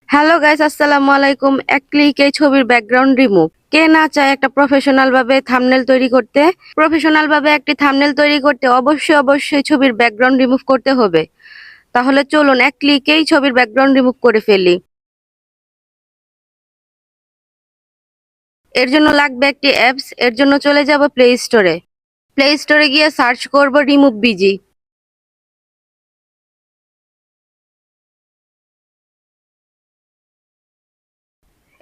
Hello guys, আসসালামু আলাইকুম। এক ক্লিকে ছবির ব্যাকগ্রাউন্ড রিমুভ। কে না চায় একটা প্রফেশনাল ভাবে থাম্বনেল তৈরি করতে? প্রফেশনাল ভাবে একটি থাম্বনেল তৈরি করতে অবশ্যই ছবির ব্যাকগ্রাউন্ড রিমুভ করতে হবে। তাহলে চলুন এক ক্লিকেই ছবির ব্যাকগ্রাউন্ড রিমুভ করে ফেলি। এর জন্য লাগবে একটি অ্যাপস। এর জন্য চলে যাব প্লে স্টোরে। প্লে স্টোরে গিয়ে সার্চ করব রিমুভ বিজি।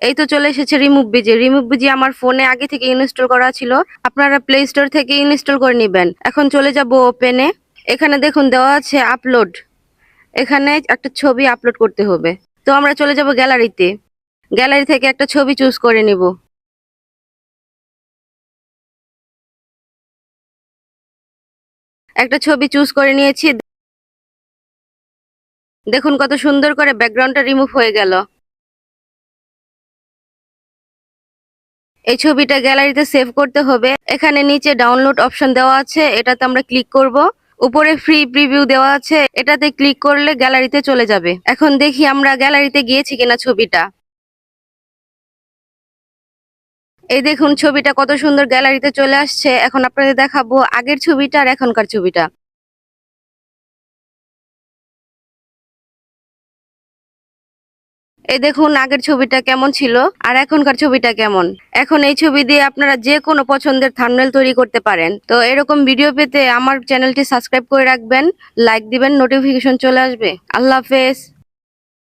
এই তো চলে এসেছে রিমুভ বিজি। রিমুভ বিজি আমার ফোনে আগে থেকে ইনস্টল করা ছিল। আপনারা প্লে স্টোর থেকে ইনস্টল করে নেবেন। এখন চলে যাব ওপেনে। এখানে দেখুন দেওয়া আছে আপলোড। এখানে একটা ছবি আপলোড করতে হবে। তো আমরা চলে যাব গ্যালারিতে। গ্যালারি থেকে একটা ছবি চুজ করে নিব। একটা ছবি চুজ করে নিয়েছি। দেখুন কত সুন্দর করে ব্যাকগ্রাউন্ডটা রিমুভ হয়ে গেল। এই ছবিটা গ্যালারিতে সেভ করতে হবে। এখানে নিচে ডাউনলোড অপশন দেওয়া আছে, এটাতে আমরা ক্লিক করব। উপরে ফ্রি প্রিভিউ দেওয়া আছে, এটাতে ক্লিক করলে গ্যালারিতে চলে যাবে। এখন দেখি আমরা গ্যালারিতে গিয়েছি কিনা ছবিটা। এই দেখুন ছবিটা কত সুন্দর গ্যালারিতে চলে আসছে। এখন আপনাদের দেখাবো আগের ছবিটা আর এখনকার ছবিটা। এই দেখুন আগের ছবিটা কেমন ছিল আর এখনকার ছবিটা কেমন। এখন এই ছবি দিয়ে আপনারা যে কোনো পছন্দের থাম্বনেল তৈরি করতে পারেন। তো এরকম ভিডিও পেতে আমার চ্যানেলটি সাবস্ক্রাইব করে রাখবেন, লাইক দিবেন, নোটিফিকেশন চলে আসবে। আল্লাহ হাফেজ।